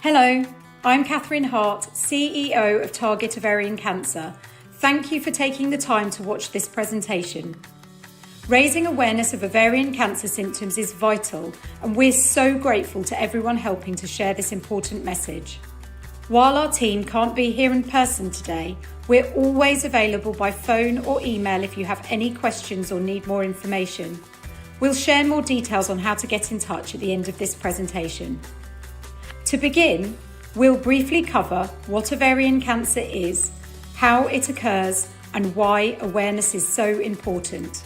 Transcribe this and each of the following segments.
Hello, I'm Catherine Hart, CEO of Target Ovarian Cancer. Thank you for taking the time to watch this presentation. Raising awareness of ovarian cancer symptoms is vital, and we're so grateful to everyone helping to share this important message. While our team can't be here in person today, we're always available by phone or email if you have any questions or need more information. We'll share more details on how to get in touch at the end of this presentation. To begin, we'll briefly cover what ovarian cancer is, how it occurs, and why awareness is so important.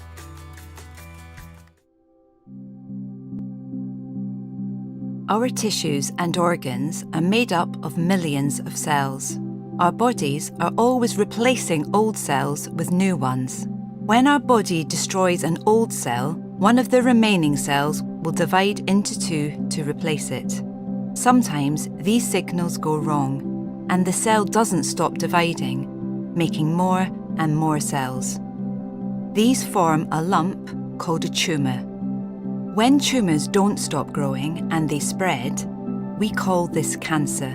Our tissues and organs are made up of millions of cells. Our bodies are always replacing old cells with new ones. When our body destroys an old cell, one of the remaining cells will divide into two to replace it. Sometimes these signals go wrong, and the cell doesn't stop dividing, making more and more cells. These form a lump called a tumour. When tumours don't stop growing and they spread, we call this cancer.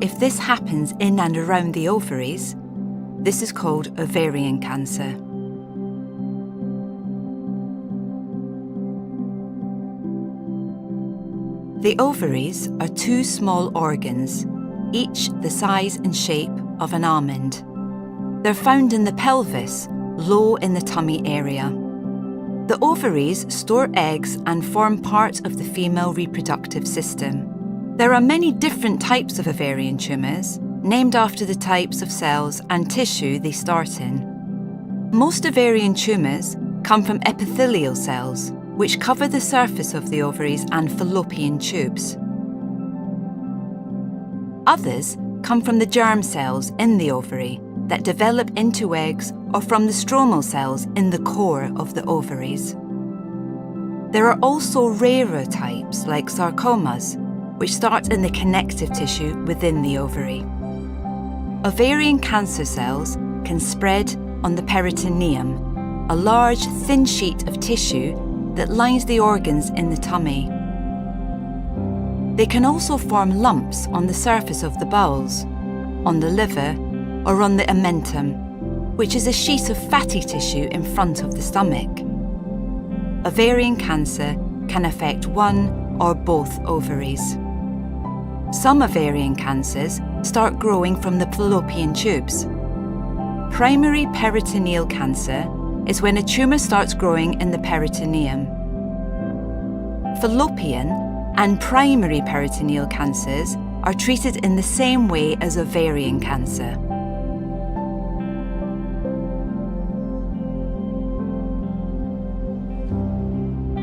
If this happens in and around the ovaries, this is called ovarian cancer. The ovaries are two small organs, each the size and shape of an almond. They're found in the pelvis, low in the tummy area. The ovaries store eggs and form part of the female reproductive system. There are many different types of ovarian tumours, named after the types of cells and tissue they start in. Most ovarian tumours come from epithelial cells, which cover the surface of the ovaries and fallopian tubes. Others come from the germ cells in the ovary that develop into eggs, or from the stromal cells in the core of the ovaries. There are also rarer types like sarcomas, which start in the connective tissue within the ovary. Ovarian cancer cells can spread on the peritoneum, a large thin sheet of tissue that lines the organs in the tummy. They can also form lumps on the surface of the bowels, on the liver, or on the omentum, which is a sheet of fatty tissue in front of the stomach. Ovarian cancer can affect one or both ovaries. Some ovarian cancers start growing from the fallopian tubes. Primary peritoneal cancer is when a tumour starts growing in the peritoneum. Fallopian and primary peritoneal cancers are treated in the same way as ovarian cancer.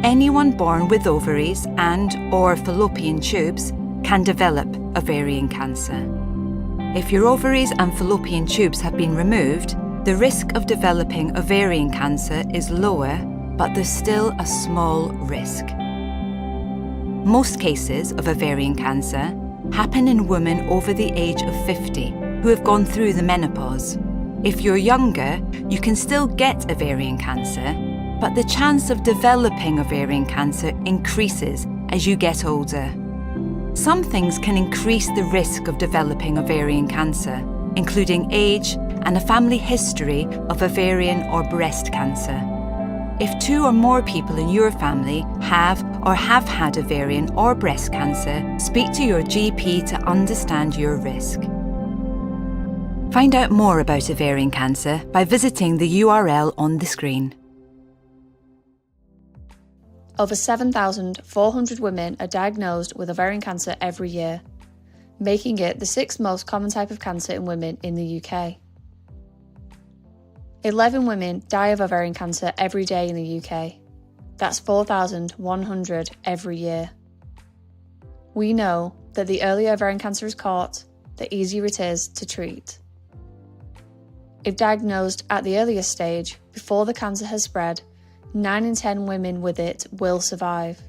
Anyone born with ovaries and/or fallopian tubes can develop ovarian cancer. If your ovaries and fallopian tubes have been removed, the risk of developing ovarian cancer is lower, but there's still a small risk. Most cases of ovarian cancer happen in women over the age of 50 who have gone through the menopause. If you're younger, you can still get ovarian cancer, but the chance of developing ovarian cancer increases as you get older. Some things can increase the risk of developing ovarian cancer, including age and a family history of ovarian or breast cancer. If 2 or more people in your family have or have had ovarian or breast cancer, speak to your GP to understand your risk. Find out more about ovarian cancer by visiting the URL on the screen. Over 7,400 women are diagnosed with ovarian cancer every year, making it the 6th most common type of cancer in women in the UK. 11 women die of ovarian cancer every day in the UK. That's 4,100 every year. We know that the earlier ovarian cancer is caught, the easier it is to treat. If diagnosed at the earliest stage, before the cancer has spread, 9 in 10 women with it will survive.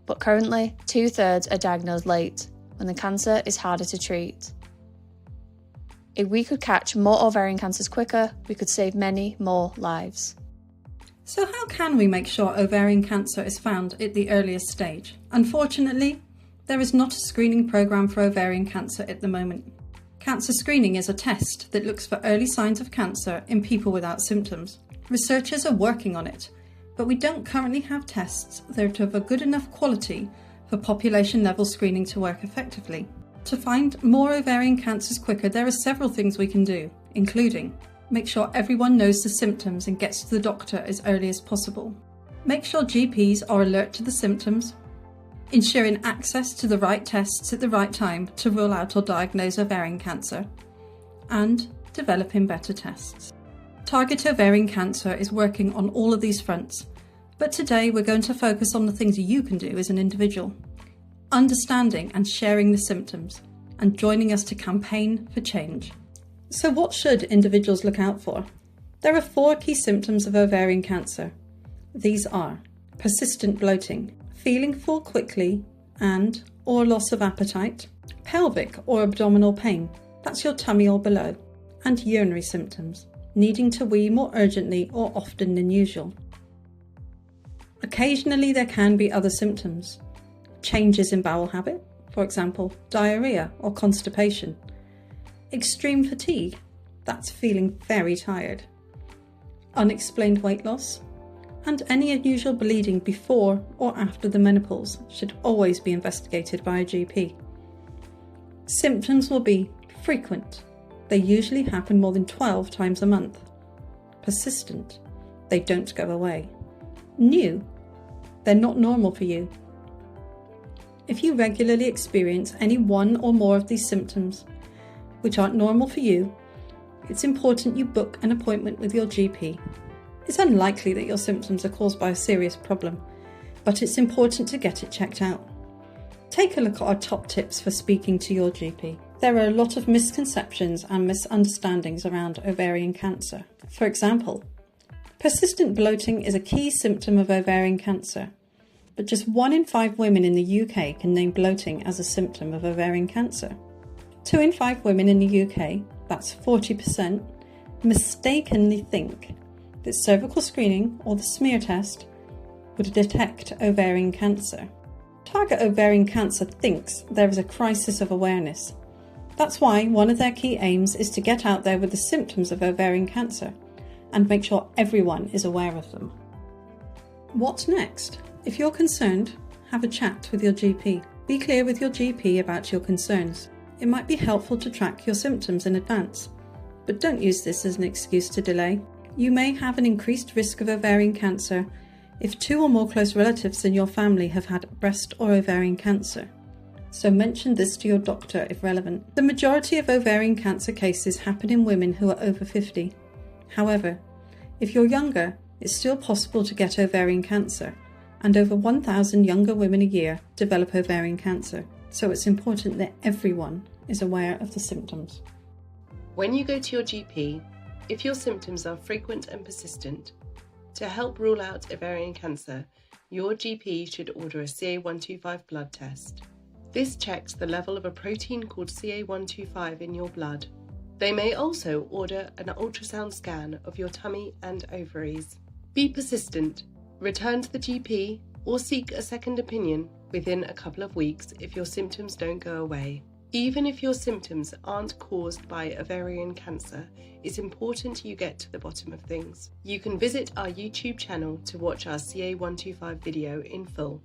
But currently, 2/3 are diagnosed late, when the cancer is harder to treat. If we could catch more ovarian cancers quicker, we could save many more lives. So how can we make sure ovarian cancer is found at the earliest stage? Unfortunately, there is not a screening programme for ovarian cancer at the moment. Cancer screening is a test that looks for early signs of cancer in people without symptoms. Researchers are working on it, but we don't currently have tests that are of a good enough quality for population-level screening to work effectively. To find more ovarian cancers quicker, there are several things we can do, including make sure everyone knows the symptoms and gets to the doctor as early as possible. Make sure GPs are alert to the symptoms, ensuring access to the right tests at the right time to rule out or diagnose ovarian cancer, and developing better tests. Target Ovarian Cancer is working on all of these fronts, but today we're going to focus on the things you can do as an individual, understanding and sharing the symptoms, and joining us to campaign for change. So what should individuals look out for? There are 4 key symptoms of ovarian cancer. These are persistent bloating, feeling full quickly and or loss of appetite, pelvic or abdominal pain, that's your tummy or below, and urinary symptoms, needing to wee more urgently or often than usual. Occasionally there can be other symptoms. Changes in bowel habit, for example, diarrhea or constipation. Extreme fatigue, that's feeling very tired. Unexplained weight loss, and any unusual bleeding before or after the menopause should always be investigated by a GP. Symptoms will be frequent. They usually happen more than 12 times a month. Persistent. They don't go away. New. They're not normal for you. If you regularly experience any one or more of these symptoms, which aren't normal for you, it's important you book an appointment with your GP. It's unlikely that your symptoms are caused by a serious problem, but it's important to get it checked out. Take a look at our top tips for speaking to your GP. There are a lot of misconceptions and misunderstandings around ovarian cancer. For example, persistent bloating is a key symptom of ovarian cancer, but just 1 in 5 women in the UK can name bloating as a symptom of ovarian cancer. 2 in 5 women in the UK, that's 40%, mistakenly think that cervical screening or the smear test would detect ovarian cancer. Target Ovarian Cancer thinks there is a crisis of awareness. That's why one of their key aims is to get out there with the symptoms of ovarian cancer and make sure everyone is aware of them. What's next? If you're concerned, have a chat with your GP. Be clear with your GP about your concerns. It might be helpful to track your symptoms in advance, but don't use this as an excuse to delay. You may have an increased risk of ovarian cancer if 2 or more close relatives in your family have had breast or ovarian cancer. So mention this to your doctor if relevant. The majority of ovarian cancer cases happen in women who are over 50. However, if you're younger, it's still possible to get ovarian cancer, and over 1,000 younger women a year develop ovarian cancer. So it's important that everyone is aware of the symptoms. When you go to your GP, if your symptoms are frequent and persistent, to help rule out ovarian cancer, your GP should order a CA125 blood test. This checks the level of a protein called CA125 in your blood. They may also order an ultrasound scan of your tummy and ovaries. Be persistent, return to the GP or seek a second opinion within a couple of weeks if your symptoms don't go away. Even if your symptoms aren't caused by ovarian cancer, it's important you get to the bottom of things. You can visit our YouTube channel to watch our CA125 video in full.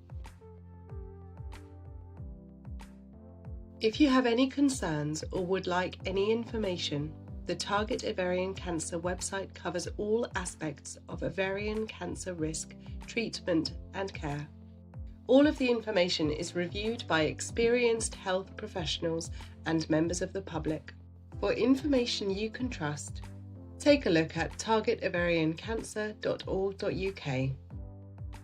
If you have any concerns or would like any information, the Target Ovarian Cancer website covers all aspects of ovarian cancer risk, treatment and care. All of the information is reviewed by experienced health professionals and members of the public. For information you can trust, take a look at targetovariancancer.org.uk.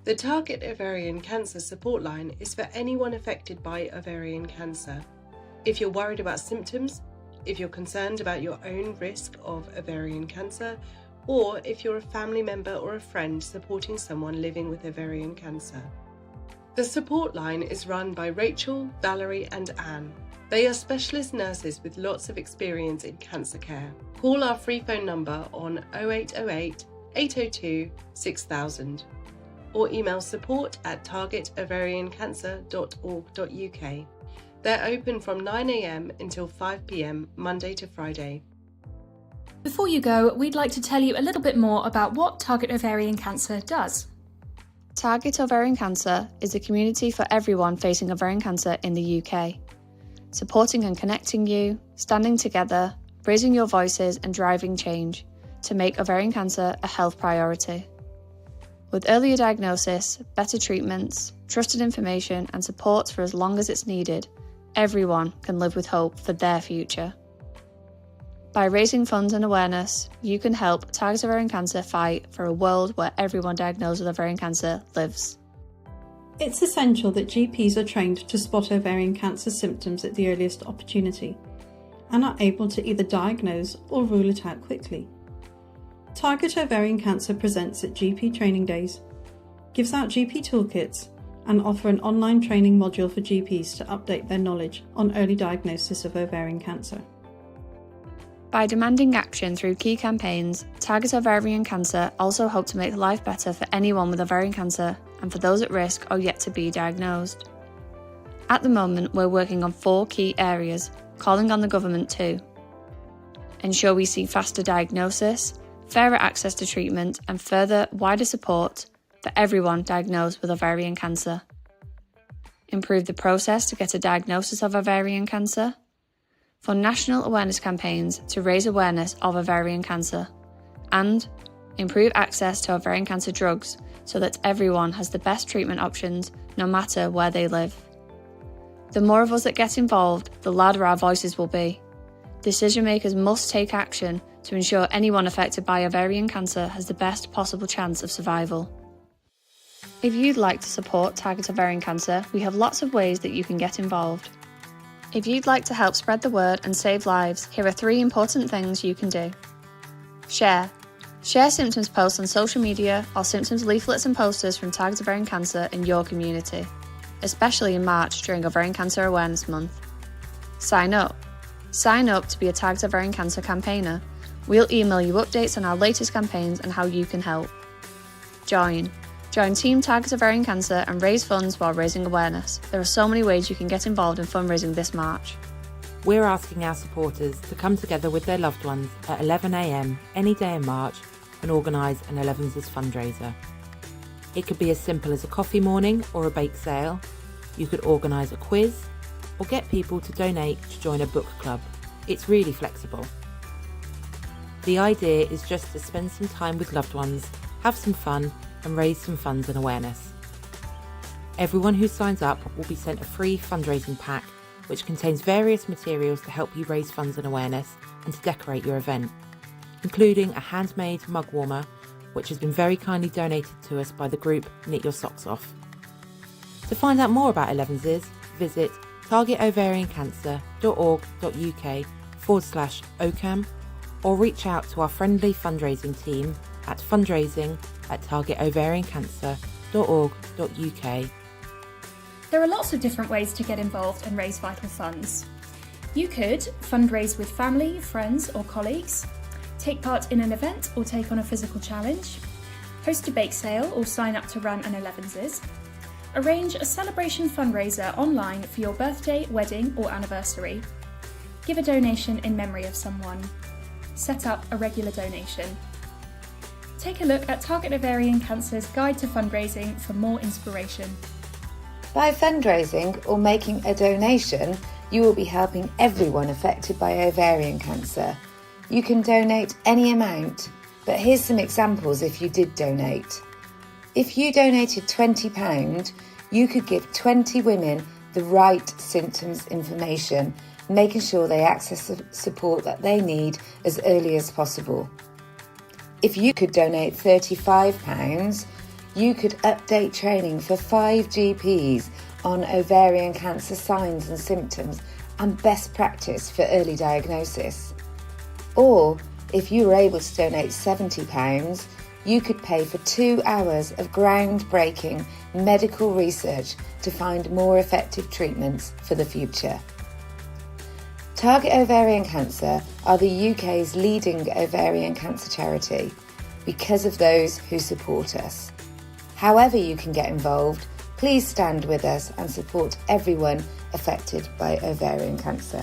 The Target Ovarian Cancer support line is for anyone affected by ovarian cancer. If you're worried about symptoms, if you're concerned about your own risk of ovarian cancer, or if you're a family member or a friend supporting someone living with ovarian cancer. The support line is run by Rachel, Valerie and Anne. They are specialist nurses with lots of experience in cancer care. Call our free phone number on 0808 802 6000 or email support@targetovariancancer.org.uk. They're open from 9 a.m. until 5 p.m. Monday to Friday. Before you go, we'd like to tell you a little bit more about what Target Ovarian Cancer does. Target Ovarian Cancer is a community for everyone facing ovarian cancer in the UK, supporting and connecting you, standing together, raising your voices and driving change to make ovarian cancer a health priority. With earlier diagnosis, better treatments, trusted information and support for as long as it's needed, everyone can live with hope for their future. By raising funds and awareness, you can help Target Ovarian Cancer fight for a world where everyone diagnosed with ovarian cancer lives. It's essential that GPs are trained to spot ovarian cancer symptoms at the earliest opportunity and are able to either diagnose or rule it out quickly. Target Ovarian Cancer presents at GP training days, gives out GP toolkits and offer an online training module for GPs to update their knowledge on early diagnosis of ovarian cancer. By demanding action through key campaigns, Target Ovarian Cancer also hope to make life better for anyone with ovarian cancer and for those at risk or yet to be diagnosed. At the moment, we're working on 4 key areas, calling on the government too. Ensure we see faster diagnosis, fairer access to treatment and further wider support for everyone diagnosed with ovarian cancer. Improve the process to get a diagnosis of ovarian cancer. Fund national awareness campaigns to raise awareness of ovarian cancer. And improve access to ovarian cancer drugs so that everyone has the best treatment options no matter where they live. The more of us that get involved, the louder our voices will be. Decision makers must take action to ensure anyone affected by ovarian cancer has the best possible chance of survival. If you'd like to support Target Ovarian Cancer, we have lots of ways that you can get involved. If you'd like to help spread the word and save lives, here are 3 important things you can do. Share. Share symptoms posts on social media or symptoms leaflets and posters from Target Ovarian Cancer in your community, especially in March during Ovarian Cancer Awareness Month. Sign up. Sign up to be a Target Ovarian Cancer campaigner. We'll email you updates on our latest campaigns and how you can help. Join. Join Team Target Ovarian Cancer and raise funds while raising awareness. There are so many ways you can get involved in fundraising this March. We're asking our supporters to come together with their loved ones at 11 a.m. any day in March and organise an 11's fundraiser. It could be as simple as a coffee morning or a bake sale. You could organise a quiz or get people to donate to join a book club. It's really flexible. The idea is just to spend some time with loved ones, have some fun and raise some funds and awareness. Everyone who signs up will be sent a free fundraising pack which contains various materials to help you raise funds and awareness and to decorate your event, including a handmade mug warmer which has been very kindly donated to us by the group Knit Your Socks Off. To find out more about 11's, visit targetovariancancer.org.uk/OCAM or reach out to our friendly fundraising team at fundraising@targetovariancancer.org.uk. There are lots of different ways to get involved and raise vital funds. You could fundraise with family, friends or colleagues, take part in an event or take on a physical challenge, host a bake sale or sign up to run an 11's, arrange a celebration fundraiser online for your birthday, wedding or anniversary, give a donation in memory of someone, set up a regular donation. Take a look at Target Ovarian Cancer's Guide to Fundraising for more inspiration. By fundraising or making a donation, you will be helping everyone affected by ovarian cancer. You can donate any amount, but here's some examples if you did donate. If you donated £20, you could give 20 women the right symptoms information, making sure they access the support that they need as early as possible. If you could donate £35, you could update training for 5 GPs on ovarian cancer signs and symptoms and best practice for early diagnosis. Or, if you were able to donate £70, you could pay for 2 hours of groundbreaking medical research to find more effective treatments for the future. Target Ovarian Cancer are the UK's leading ovarian cancer charity. because of those who support us. However you can get involved, please stand with us and support everyone affected by ovarian cancer.